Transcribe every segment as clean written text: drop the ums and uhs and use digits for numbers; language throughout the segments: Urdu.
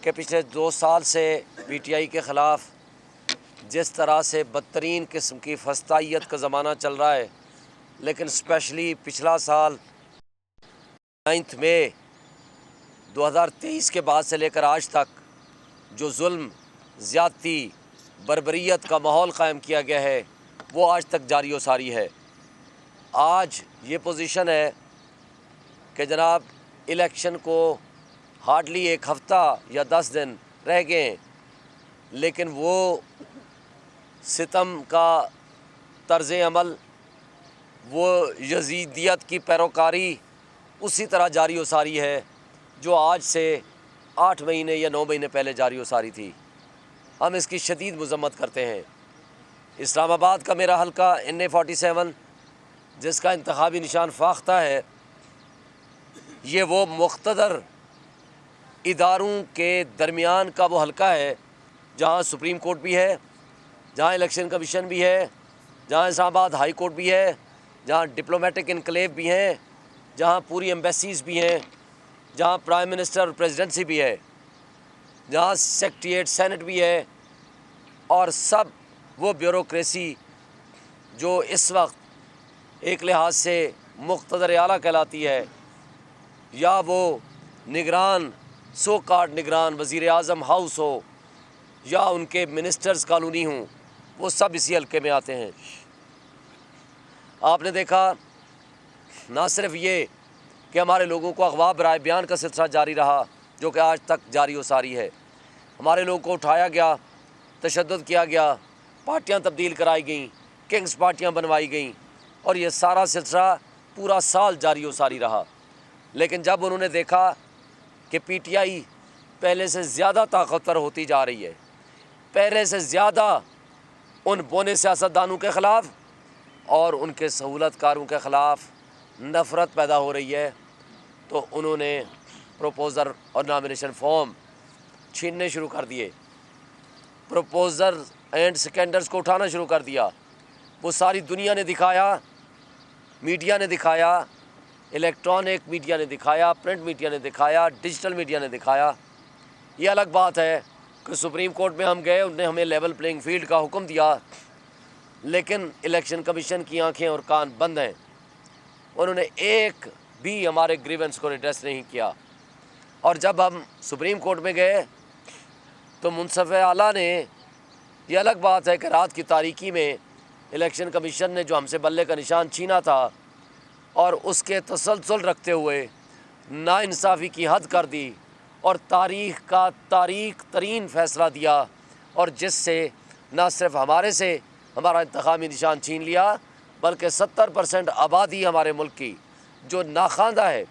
کہ پچھلے 2 سال سے پی ٹی آئی کے خلاف جس طرح سے بدترین قسم کی فسطائیت کا زمانہ چل رہا ہے، لیکن اسپیشلی پچھلا سال 9 مئی 2023 کے بعد سے لے کر آج تک جو ظلم، زیادتی، بربریت کا ماحول قائم کیا گیا ہے وہ آج تک جاری و ساری ہے۔ آج یہ پوزیشن ہے کہ جناب الیکشن کو ہارڈلی 1 ہفتہ یا 10 دن رہ گئے ہیں، لیکن وہ ستم کا طرز عمل، وہ یزیدیت کی پیروکاری اسی طرح جاری و ساری ہے جو آج سے 8 مہینے یا 9 مہینے پہلے جاری و ساری تھی۔ ہم اس کی شدید مذمت کرتے ہیں۔ اسلام آباد کا میرا حلقہ NA47 جس کا انتخابی نشان فاختہ ہے، یہ وہ مقتدر اداروں کے درمیان کا وہ حلقہ ہے جہاں سپریم کورٹ بھی ہے، جہاں الیکشن کمیشن بھی ہے، جہاں اسلام آباد ہائی کورٹ بھی ہے، جہاں ڈپلومیٹک انکلیو بھی ہیں، جہاں پوری ایمبیسیز بھی ہیں، جہاں پرائم منسٹر اور پریزیڈنسی بھی ہے، جہاں سیکریٹریٹ سینٹ بھی ہے، اور سب وہ بیوروکریسی جو اس وقت ایک لحاظ سے مقتدر اعلیٰ کہلاتی ہے، یا وہ نگران، سو کارڈ نگران وزیر اعظم ہاؤس ہو یا ان کے منسٹرز کالونی ہوں، وہ سب اسی حلقے میں آتے ہیں۔ آپ نے دیکھا نہ صرف یہ کہ ہمارے لوگوں کو اغوا برائے بیان کا سلسلہ جاری رہا جو کہ آج تک جاری و ساری ہے، ہمارے لوگوں کو اٹھایا گیا، تشدد کیا گیا، پارٹیاں تبدیل کرائی گئیں، کنگز پارٹیاں بنوائی گئیں، اور یہ سارا سلسلہ پورا سال جاری و ساری رہا۔ لیکن جب انہوں نے دیکھا کہ پی ٹی آئی پہلے سے زیادہ طاقتور ہوتی جا رہی ہے، پہلے سے زیادہ ان بونے سیاستدانوں کے خلاف اور ان کے سہولت کاروں کے خلاف نفرت پیدا ہو رہی ہے، تو انہوں نے پروپوزر اور نامینیشن فارم چھیننے شروع کر دیے، پروپوزر اینڈ سیکنڈرز کو اٹھانا شروع کر دیا۔ وہ ساری دنیا نے دکھایا، میڈیا نے دکھایا، الیکٹرانک میڈیا نے دکھایا، پرنٹ میڈیا نے دکھایا، ڈیجیٹل میڈیا نے دکھایا۔ یہ الگ بات ہے کہ سپریم کورٹ میں ہم گئے، انہوں نے ہمیں لیول پلینگ فیلڈ کا حکم دیا، لیکن الیکشن کمیشن کی آنکھیں اور کان بند ہیں، انہوں نے ایک بھی ہمارے گریونس کو ریڈریس نہیں کیا۔ اور جب ہم سپریم کورٹ میں گئے تو منصف اعلیٰ نے، یہ الگ بات ہے کہ رات کی تاریکی میں الیکشن کمیشن نے جو ہم سے بلے کا نشان چھینا تھا اور اس کے تسلسل رکھتے ہوئے ناانصافی کی حد کر دی اور تاریخ کا تاریک ترین فیصلہ دیا، اور جس سے نہ صرف ہمارے سے ہمارا انتخابی نشان چھین لیا بلکہ 70% آبادی ہمارے ملک کی جو ناخواندہ ہے،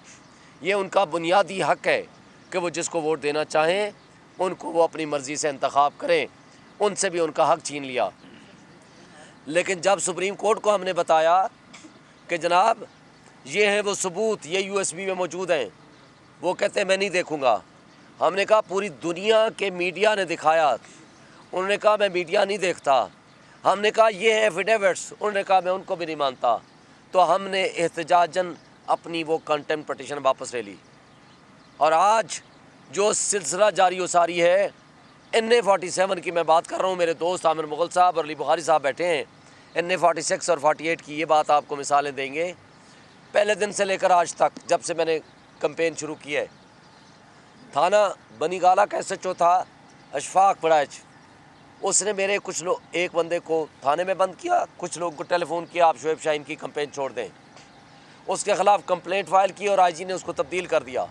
یہ ان کا بنیادی حق ہے کہ وہ جس کو ووٹ دینا چاہیں ان کو وہ اپنی مرضی سے انتخاب کریں، ان سے بھی ان کا حق چھین لیا۔ لیکن جب سپریم کورٹ کو ہم نے بتایا کہ جناب یہ ہیں وہ ثبوت، یہ USB میں موجود ہیں، وہ کہتے ہیں میں نہیں دیکھوں گا۔ ہم نے کہا پوری دنیا کے میڈیا نے دکھایا، انہوں نے کہا میں میڈیا نہیں دیکھتا۔ ہم نے کہا یہ ہیں ایفیڈیوٹس، انہوں نے کہا میں ان کو بھی نہیں مانتا۔ تو ہم نے احتجاجاً اپنی وہ کنٹمپٹ پٹیشن واپس لے لی، اور آج جو سلسلہ جاری و ساری ہے NA47 کی میں بات کر رہا ہوں، میرے دوست عامر مغل صاحب اور علی بخاری صاحب بیٹھے ہیں، NA46 اور 48 کی یہ بات آپ کو مثالیں دیں گے۔ پہلے دن سے لے کر آج تک جب سے میں نے کمپین شروع کی ہے، تھانہ بنی گالہ کا SHO تھا اشفاق پڑائچ، اس نے میرے کچھ لوگ، ایک بندے کو تھانے میں بند کیا، کچھ لوگوں کو ٹیلی فون کیا آپ شعیب شاہین کی کمپین چھوڑ دیں، اس کے خلاف کمپلینٹ فائل کی اور IG نے اس کو تبدیل کر دیا۔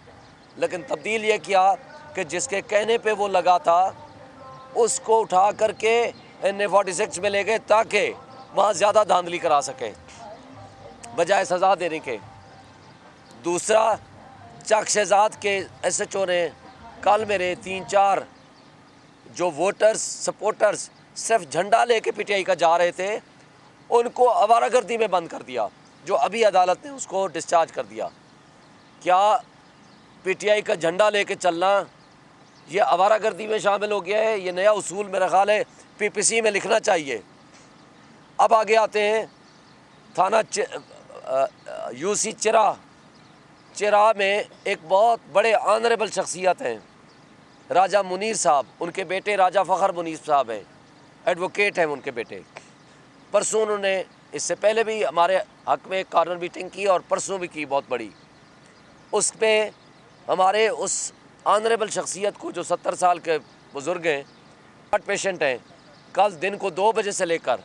لیکن تبدیل یہ کیا کہ جس کے کہنے پہ وہ لگا تھا اس کو اٹھا کر کے NA46 میں لے گئے تاکہ وہاں زیادہ دھاندلی کرا سکیں بجائے سزا دینے کے۔ دوسرا، چک شہزاد کے SHO نے کل میرے 3-4 جو ووٹرز سپورٹرز صرف جھنڈا لے کے PTI کا جا رہے تھے ان کو آوارہ گردی میں بند کر دیا، جو ابھی عدالت نے اس کو ڈسچارج کر دیا۔ کیا PTI کا جھنڈا لے کے چلنا یہ آوارہ گردی میں شامل ہو گیا ہے؟ یہ نیا اصول میرا خیال ہے PPC میں لکھنا چاہیے۔ اب آگے آتے ہیں تھانہ UC چرا میں ایک بہت بڑے آنریبل شخصیت ہیں راجہ منیر صاحب، ان کے بیٹے راجہ فخر منیر صاحب ہیں، ایڈوکیٹ ہیں ان کے بیٹے۔ پرسوں انہوں نے اس سے پہلے بھی ہمارے حق میں کارنر میٹنگ کی اور پرسوں بھی کی بہت بڑی۔ اس پہ ہمارے اس آنریبل شخصیت کو جو 70 سال کے بزرگ ہیں، ہارٹ پیشنٹ ہیں، کل دن کو 2 بجے سے لے کر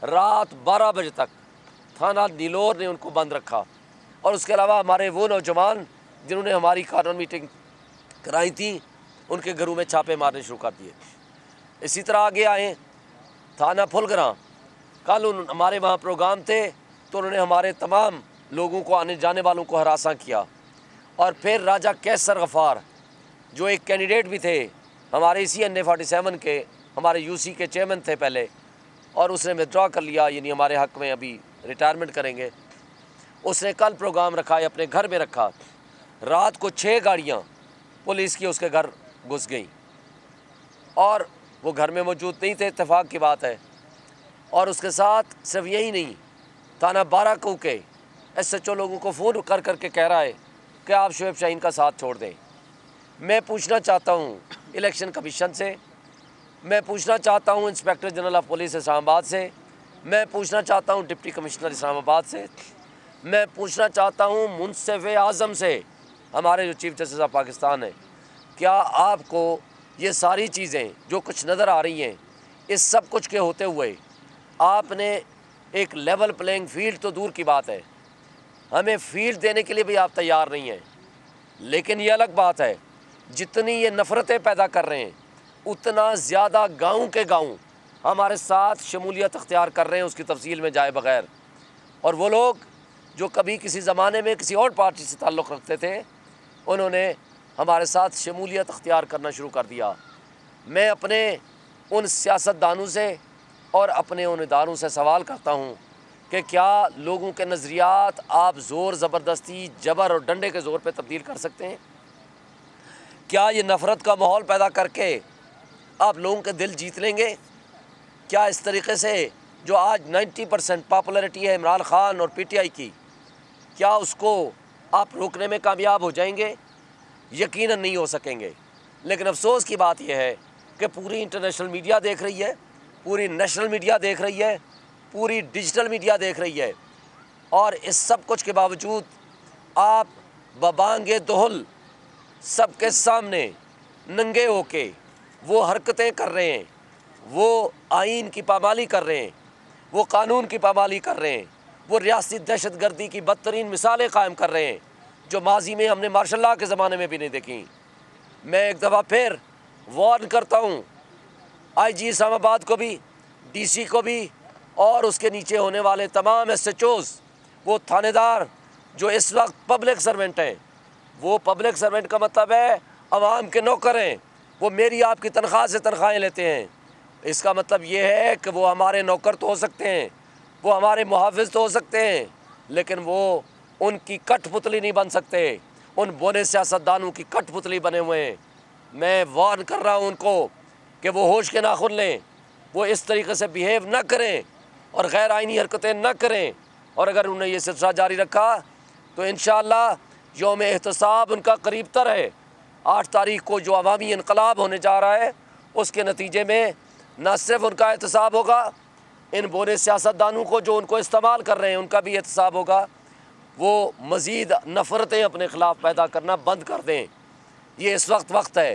رات 12 بجے تک تھانہ نیلور نے ان کو بند رکھا، اور اس کے علاوہ ہمارے وہ نوجوان جنہوں نے ہماری کارنر میٹنگ کرائی تھی ان کے گھروں میں چھاپے مارنے شروع کر دیے۔ اسی طرح آگے آئیں تھانہ پھلگراں، کل ہمارے وہاں پروگرام تھے تو انہوں نے ہمارے تمام لوگوں کو، آنے جانے والوں کو ہراساں کیا۔ اور پھر راجہ کیسر غفار جو ایک کینڈیڈیٹ بھی تھے ہمارے اسی NA-47 کے، ہمارے UC کے چیئرمین تھے پہلے، اور اس نے ودرا کر لیا، یعنی ہمارے حق میں ابھی ریٹائرمنٹ کریں گے۔ اس نے کل پروگرام رکھا ہے، اپنے گھر میں رکھا، رات کو 6 گاڑیاں پولیس کی اس کے گھر گھس گئیں، اور وہ گھر میں موجود نہیں تھے، اتفاق کی بات ہے۔ اور اس کے ساتھ صرف یہی نہیں، تھانہ 12 کو کے SHO لوگوں کو فون کر کر کے کہہ رہا ہے کہ آپ شعیب شاہین کا ساتھ چھوڑ دیں۔ میں پوچھنا چاہتا ہوں الیکشن کمیشن سے، میں پوچھنا چاہتا ہوں انسپیکٹر جنرل آف پولیس اسلام آباد سے، میں پوچھنا چاہتا ہوں ڈپٹی کمشنر اسلام آباد سے، میں پوچھنا چاہتا ہوں منصف اعظم سے، ہمارے جو چیف جسٹس آف پاکستان ہیں، کیا آپ کو یہ ساری چیزیں جو کچھ نظر آ رہی ہیں، اس سب کچھ کے ہوتے ہوئے آپ نے ایک لیول پلینگ فیلڈ تو دور کی بات ہے، ہمیں فیلڈ دینے کے لیے بھی آپ تیار نہیں ہیں۔ لیکن یہ الگ بات ہے، جتنی یہ نفرتیں پیدا کر رہے ہیں اتنا زیادہ گاؤں کے گاؤں ہمارے ساتھ شمولیت اختیار کر رہے ہیں، اس کی تفصیل میں جائے بغیر۔ اور وہ لوگ جو کبھی کسی زمانے میں کسی اور پارٹی سے تعلق رکھتے تھے، انہوں نے ہمارے ساتھ شمولیت اختیار کرنا شروع کر دیا۔ میں اپنے ان سیاستدانوں سے اور اپنے ان اداروں سے سوال کرتا ہوں کہ کیا لوگوں کے نظریات آپ زور زبردستی، جبر اور ڈنڈے کے زور پہ تبدیل کر سکتے ہیں؟ کیا یہ نفرت کا ماحول پیدا کر کے آپ لوگوں کے دل جیت لیں گے؟ کیا اس طریقے سے جو آج 90% پاپولیرٹی ہے عمران خان اور PTI کی، کیا اس کو آپ روکنے میں کامیاب ہو جائیں گے؟ یقیناً نہیں ہو سکیں گے۔ لیکن افسوس کی بات یہ ہے کہ پوری انٹرنیشنل میڈیا دیکھ رہی ہے، پوری نیشنل میڈیا دیکھ رہی ہے، پوری ڈیجیٹل میڈیا دیکھ رہی ہے، اور اس سب کچھ کے باوجود آپ ببانگ دہل سب کے سامنے ننگے ہو کے وہ حرکتیں کر رہے ہیں، وہ آئین کی پامالی کر رہے ہیں، وہ قانون کی پامالی کر رہے ہیں، وہ ریاستی دہشت گردی کی بدترین مثالیں قائم کر رہے ہیں جو ماضی میں ہم نے مارشل لاء کے زمانے میں بھی نہیں دیکھیں۔ میں ایک دفعہ پھر وارن کرتا ہوں IG اسلام آباد کو بھی، DC کو بھی، اور اس کے نیچے ہونے والے تمام SHOs، وہ تھانے دار جو اس وقت پبلک سرونٹ ہیں۔ وہ پبلک سرونٹ کا مطلب ہے عوام کے نوکر ہیں، وہ میری آپ کی تنخواہ سے تنخواہیں لیتے ہیں۔ اس کا مطلب یہ ہے کہ وہ ہمارے نوکر تو ہو سکتے ہیں، وہ ہمارے محافظ تو ہو سکتے ہیں، لیکن وہ ان کی کٹ پتلی نہیں بن سکتے، ان بونے سیاستدانوں کی کٹ پتلی بنے ہوئے ہیں۔ میں وارن کر رہا ہوں ان کو کہ وہ ہوش کے ناخن لیں، وہ اس طریقے سے بیہیو نہ کریں اور غیر آئینی حرکتیں نہ کریں، اور اگر انہوں نے یہ سلسلہ جاری رکھا تو انشاءاللہ یوم احتساب ان کا قریب تر ہے۔ 8 تاریخ کو جو عوامی انقلاب ہونے جا رہا ہے، اس کے نتیجے میں نہ صرف ان کا احتساب ہوگا، ان بونے سیاستدانوں کو جو ان کو استعمال کر رہے ہیں ان کا بھی احتساب ہوگا۔ وہ مزید نفرتیں اپنے خلاف پیدا کرنا بند کر دیں۔ یہ اس وقت ہے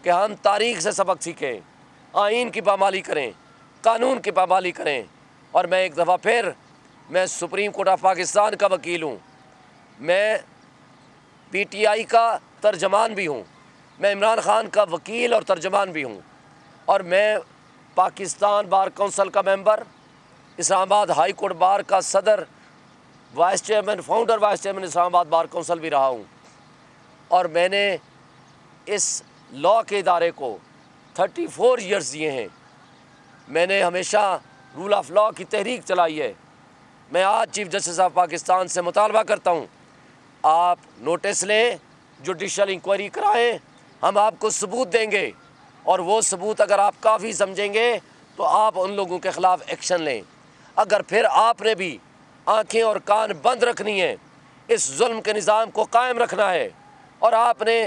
کہ ہم تاریخ سے سبق سیکھیں، آئین کی پامالی کریں، قانون کی پامالی کریں۔ اور میں ایک دفعہ پھر، میں سپریم کورٹ آف پاکستان کا وکیل ہوں، میں PTI کا ترجمان بھی ہوں، میں عمران خان کا وکیل اور ترجمان بھی ہوں، اور میں پاکستان بار کونسل کا ممبر، اسلام آباد ہائی کورٹ بار کا صدر، vice chairman, founder vice chairman Islamabad bar council بھی رہا ہوں، اور میں نے اس لاء کے ادارے کو 34 ایئرز دیے ہیں۔ میں نے ہمیشہ رول آف لاء کی تحریک چلائی ہے۔ میں آج چیف جسٹس آف پاکستان سے مطالبہ کرتا ہوں، آپ نوٹس لیں، جوڈیشل انکوائری کرائیں، ہم آپ کو ثبوت دیں گے، اور وہ ثبوت اگر آپ کافی سمجھیں گے تو آپ ان لوگوں کے خلاف ایکشن لیں۔ اگر پھر آپ نے بھی آنکھیں اور کان بند رکھنی ہیں، اس ظلم کے نظام کو قائم رکھنا ہے، اور آپ نے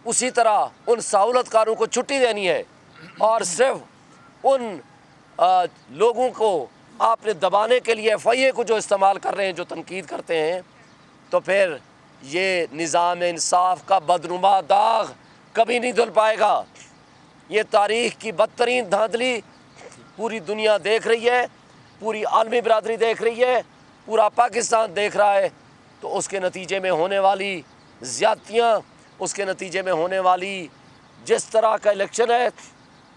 اسی طرح ان سہولت کاروں کو چھٹی دینی ہے، اور صرف ان لوگوں کو آپ نے دبانے کے لیے FIA کو جو استعمال کر رہے ہیں، جو تنقید کرتے ہیں، تو پھر یہ نظام انصاف کا بدنما داغ کبھی نہیں دھل پائے گا۔ یہ تاریخ کی بدترین دھاندلی پوری دنیا دیکھ رہی ہے، پوری عالمی برادری دیکھ رہی ہے، پورا پاکستان دیکھ رہا ہے۔ تو اس کے نتیجے میں ہونے والی زیادتیاں، اس کے نتیجے میں ہونے والی جس طرح کا الیکشن ہے،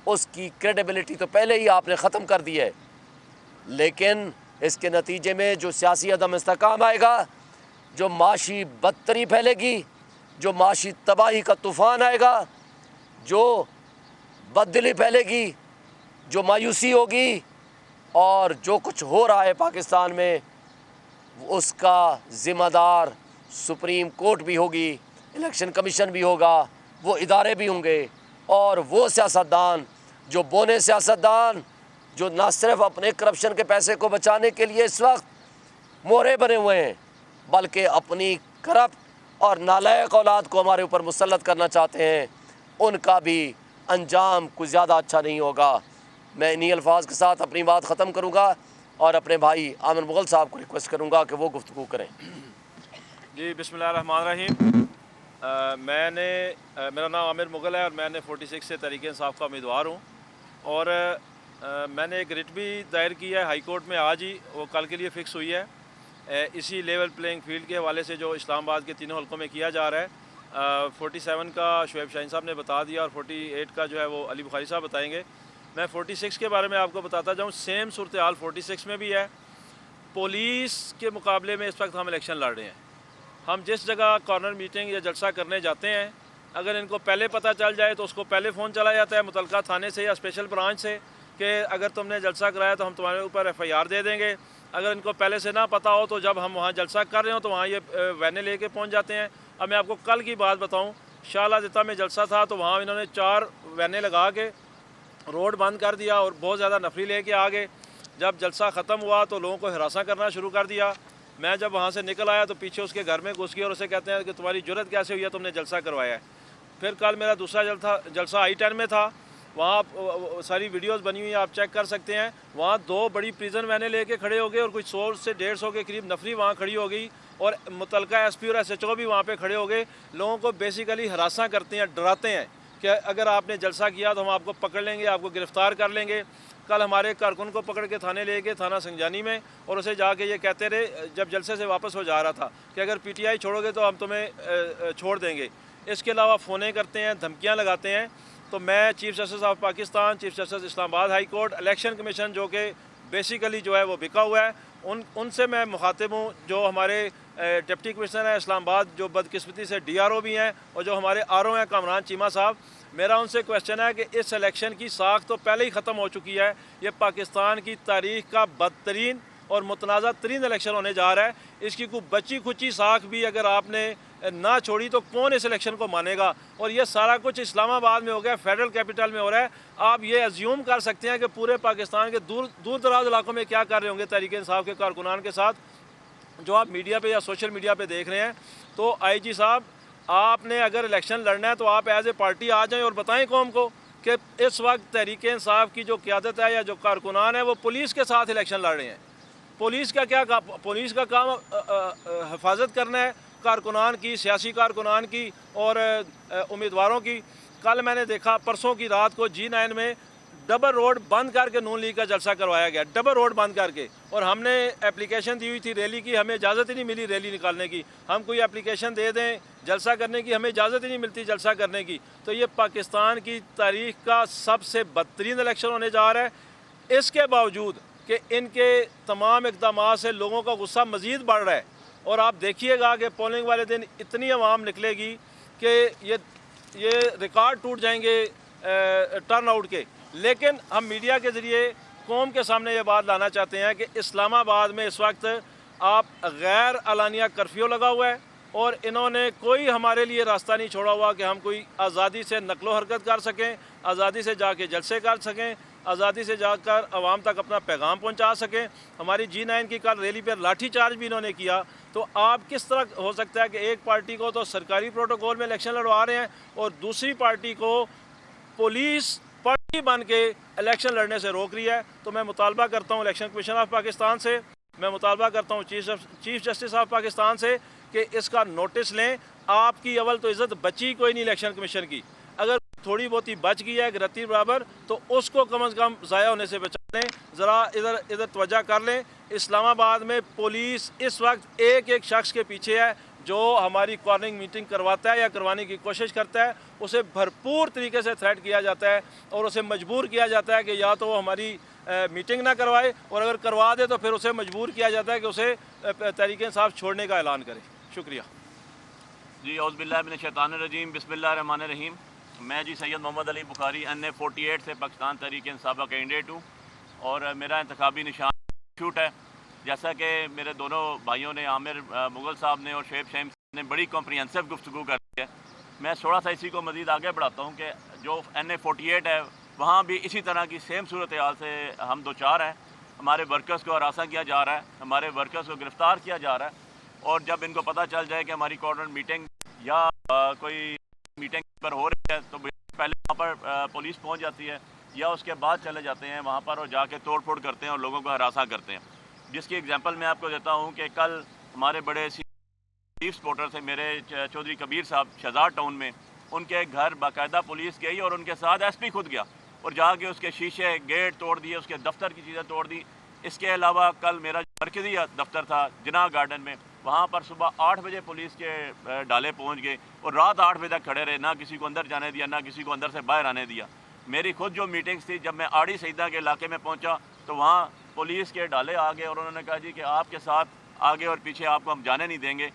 اس کی کریڈیبلٹی تو پہلے ہی آپ نے ختم کر دی ہے، لیکن اس کے نتیجے میں جو سیاسی عدم استحکام آئے گا، جو معاشی بدتری پھیلے گی، جو معاشی تباہی کا طوفان آئے گا، جو بددلی پھیلے گی، جو مایوسی ہوگی، اور جو کچھ ہو رہا ہے پاکستان میں، اس کا ذمہ دار سپریم کورٹ بھی ہوگی، الیکشن کمیشن بھی ہوگا، وہ ادارے بھی ہوں گے، اور وہ سیاستدان جو بونے سیاستدان جو نہ صرف اپنے کرپشن کے پیسے کو بچانے کے لیے اس وقت مورے بنے ہوئے ہیں، بلکہ اپنی کرپٹ اور نالائق اولاد کو ہمارے اوپر مسلط کرنا چاہتے ہیں، ان کا بھی انجام کچھ زیادہ اچھا نہیں ہوگا۔ میں انہی الفاظ کے ساتھ اپنی بات ختم کروں گا اور اپنے بھائی عامر مغل صاحب کو ریکویسٹ کروں گا کہ وہ گفتگو کریں۔ جی بسم اللہ الرحمن الرحیم۔ میرا نام عامر مغل ہے اور میں نے 46 سے تحریک انصاف کا امیدوار ہوں، اور میں نے ایک ریٹ بھی دائر کی ہے ہائی کورٹ میں آج ہی، وہ کل کے لیے فکس ہوئی ہے، اسی لیول پلینگ فیلڈ کے حوالے سے جو اسلام آباد کے تینوں حلقوں میں کیا جا رہا ہے۔ 47 کا شعیب شاہین صاحب نے بتا دیا، اور 48 کا جو ہے وہ علی بخاری صاحب بتائیں گے۔ میں 46 کے بارے میں آپ کو بتاتا جاؤں، سیم صورتحال 46 میں بھی ہے۔ پولیس کے مقابلے میں اس وقت ہم الیکشن لڑ رہے ہیں۔ ہم جس جگہ کارنر میٹنگ یا جلسہ کرنے جاتے ہیں، اگر ان کو پہلے پتہ چل جائے تو اس کو پہلے فون چلا جاتا ہے متعلقہ تھانے سے یا اسپیشل برانچ سے کہ اگر تم نے جلسہ کرایا تو ہم تمہارے اوپر FIR دے دیں گے۔ اگر ان کو پہلے سے نہ پتہ ہو تو جب ہم وہاں جلسہ کر رہے ہوں تو وہاں یہ وینیں لے کے پہنچ جاتے ہیں۔ اب میں آپ کو کل کی بات بتاؤں، شاہ جتہ میں جلسہ تھا تو وہاں انہوں نے 4 وینیں لگا کے روڈ بند کر دیا اور بہت زیادہ نفری لے کے آ گئے۔ جب جلسہ ختم ہوا تو لوگوں کو ہراساں کرنا شروع کر دیا۔ میں جب وہاں سے نکل آیا تو پیچھے اس کے گھر میں گھس گیا اور اسے کہتے ہیں کہ تمہاری جرت کیسے ہوئی ہے، تم نے جلسہ کروایا ہے۔ پھر کل میرا دوسرا جلسہ I-10 میں تھا، وہاں ساری ویڈیوز بنی ہوئی ہیں، آپ چیک کر سکتے ہیں۔ وہاں 2 بڑی پریزن وینیں لے کے کھڑے ہو گئے اور کچھ 100 سے 150 کے قریب نفری وہاں کھڑی ہو گئی، اور متعلقہ SP اور SHO بھی وہاں پہ کھڑے ہو گئے۔ لوگوں کو بیسیکلی ہراساں کرتے ہیں، ڈراتے ہیں کہ اگر آپ نے جلسہ کیا تو ہم آپ کو پکڑ لیں گے، آپ کو گرفتار کر لیں گے۔ کل ہمارے کارکن کو پکڑ کے تھانے لے گئے، تھانہ سنجانی میں، اور اسے جا کے یہ کہتے رہے جب جلسے سے واپس ہو جا رہا تھا کہ اگر PTI چھوڑو گے تو ہم تمہیں چھوڑ دیں گے۔ اس کے علاوہ فونیں کرتے ہیں، دھمکیاں لگاتے ہیں۔ تو میں chief justice of Pakistan, chief justice Islamabad high court, election commission جو کہ بیسیکلی جو ہے وہ بکا ہوا ہے، ان سے میں مخاطب ہوں، جو ہمارے ڈپٹی کمشنر ہیں اسلام آباد، جو بدقسمتی سے DRO بھی ہیں، اور جو ہمارے RO ہیں کامران چیمہ صاحب، میرا ان سے کویشچن ہے کہ اس الیکشن کی ساکھ تو پہلے ہی ختم ہو چکی ہے۔ یہ پاکستان کی تاریخ کا بدترین اور متنازع ترین الیکشن ہونے جا رہا ہے۔ اس کی کوئی بچی کچی ساکھ بھی اگر آپ نے نہ چھوڑی تو کون اس الیکشن کو مانے گا؟ اور یہ سارا کچھ اسلام آباد میں ہو گیا، فیڈرل کیپٹل میں ہو رہا ہے۔ آپ یہ ازیوم کر سکتے ہیں کہ پورے پاکستان کے دور دراز علاقوں میں کیا کر رہے ہوں گے تحریک انصاف کے کارکنان کے ساتھ، جو آپ میڈیا پہ یا سوشل میڈیا پہ دیکھ رہے ہیں۔ تو IG صاحب، آپ نے اگر الیکشن لڑنا ہے تو آپ ایز اے پارٹی آ جائیں اور بتائیں قوم کو کہ اس وقت تحریک انصاف کی جو قیادت ہے یا جو کارکنان ہیں وہ پولیس کے ساتھ الیکشن لڑ رہے ہیں۔ پولیس کا کام حفاظت کرنا ہے کارکنان کی، سیاسی کارکنان کی اور امیدواروں کی۔ کل میں نے دیکھا پرسوں کی رات کو G9 میں ڈبل روڈ بند کر کے نون لیگ کا جلسہ کروایا گیا، ڈبل روڈ بند کر کے، اور ہم نے اپلیکیشن دی ہوئی تھی ریلی کی، ہمیں اجازت ہی نہیں ملی ریلی نکالنے کی۔ ہم کوئی اپلیکیشن دے دیں جلسہ کرنے کی، ہمیں اجازت ہی نہیں ملتی جلسہ کرنے کی۔ تو یہ پاکستان کی تاریخ کا سب سے بدترین الیکشن ہونے جا رہا ہے۔ اس کے باوجود کہ ان کے تمام اقدامات سے لوگوں کا غصہ مزید بڑھ رہا ہے، اور آپ دیکھیے گا کہ پولنگ والے دن اتنی عوام نکلے گی کہ یہ ریکارڈ ٹوٹ جائیں گے ٹرن آؤٹ کے۔ لیکن ہم میڈیا کے ذریعے قوم کے سامنے یہ بات لانا چاہتے ہیں کہ اسلام آباد میں اس وقت آپ غیر اعلانیہ کرفیو لگا ہوا ہے، اور انہوں نے کوئی ہمارے لیے راستہ نہیں چھوڑا ہوا کہ ہم کوئی آزادی سے نقل و حرکت کر سکیں، آزادی سے جا کے جلسے کر سکیں، آزادی سے جا کر عوام تک اپنا پیغام پہنچا سکیں. ہماری G9 کی کل ریلی پر لاٹھی چارج بھی انہوں نے کیا. تو آپ کس طرح ہو سکتا ہے کہ ایک پارٹی کو تو سرکاری پروٹوکول میں الیکشن لڑوا رہے ہیں اور دوسری پارٹی کو پولیس پارٹی بن کے الیکشن لڑنے سے روک رہی ہے؟ تو میں مطالبہ کرتا ہوں الیکشن کمیشن آف پاکستان سے، میں مطالبہ کرتا ہوں چیف جسٹس آف پاکستان سے کہ اس کا نوٹس لیں. آپ کی اول تو عزت بچی کوئی نہیں الیکشن کمیشن کی، اگر تھوڑی بہت ہی بچ گئی ہے ایک رتی برابر تو اس کو کم از کم ضائع ہونے سے بچا لیں. ذرا ادھر توجہ کر لیں. اسلام آباد میں پولیس اس وقت ایک ایک شخص کے پیچھے ہے جو ہماری کارننگ میٹنگ کرواتا ہے یا کروانے کی کوشش کرتا ہے. اسے بھرپور طریقے سے تھریٹ کیا جاتا ہے اور اسے مجبور کیا جاتا ہے کہ یا تو وہ ہماری میٹنگ نہ کروائے، اور اگر کروا دے تو پھر اسے مجبور کیا جاتا ہے کہ اسے تحریک انصاف چھوڑنے کا اعلان کرے. شکریہ. جی اعوذ باللہ من الشیطان الرجیم، بسم اللہ الرحمن الرحیم. میں جی سید محمد علی بخاری NA 48 سے پاکستان تحریک انصاف کا کینڈیڈیٹ ہوں اور میرا انتخابی نشان شوٹ ہے. جیسا کہ میرے دونوں بھائیوں نے، عامر مغل صاحب نے اور شعیب شہیم صاحب نے بڑی کمپریہنسو گفتگو کر دی ہے، میں تھوڑا سا اسی کو مزید آگے بڑھاتا ہوں کہ جو NA 48 ہے وہاں بھی اسی طرح کی سیم صورتحال سے ہم دو چار ہیں. ہمارے ورکرز کو ہراساں کیا جا رہا ہے، ہمارے ورکرز کو گرفتار کیا جا رہا ہے، اور جب ان کو پتہ چل جائے کہ ہماری کارنر میٹنگ یا کوئی میٹنگ پر ہو رہی ہے تو پہلے وہاں پر پولیس پہنچ جاتی ہے یا اس کے بعد چلے جاتے ہیں وہاں پر اور جا کے توڑ پھوڑ کرتے ہیں اور لوگوں کو ہراساں کرتے ہیں. جس کی اگزامپل میں آپ کو دیتا ہوں کہ کل ہمارے بڑے چیف سپورٹر تھے میرے چودھری کبیر صاحب شہزاد ٹاؤن میں، ان کے گھر باقاعدہ پولیس گئی اور ان کے ساتھ SP خود گیا اور جا کے اس کے شیشے گیٹ توڑ دیے، اس کے دفتر کی چیزیں توڑ دی. اس کے علاوہ کل میرا مرکزی دفتر تھا جناح گارڈن میں، وہاں پر صبح 8 بجے پولیس کے ڈالے پہنچ گئے اور رات 8 بجے تک کھڑے رہے، نہ کسی کو اندر جانے دیا نہ کسی کو اندر سے باہر آنے دیا. میری خود جو میٹنگز تھی، جب میں آڑی سیدہ کے علاقے میں پہنچا تو وہاں پولیس کے ڈالے آ گئے اور انہوں نے کہا جی کہ آپ کے ساتھ آگے اور پیچھے آپ کو ہم جانے نہیں دیں گے.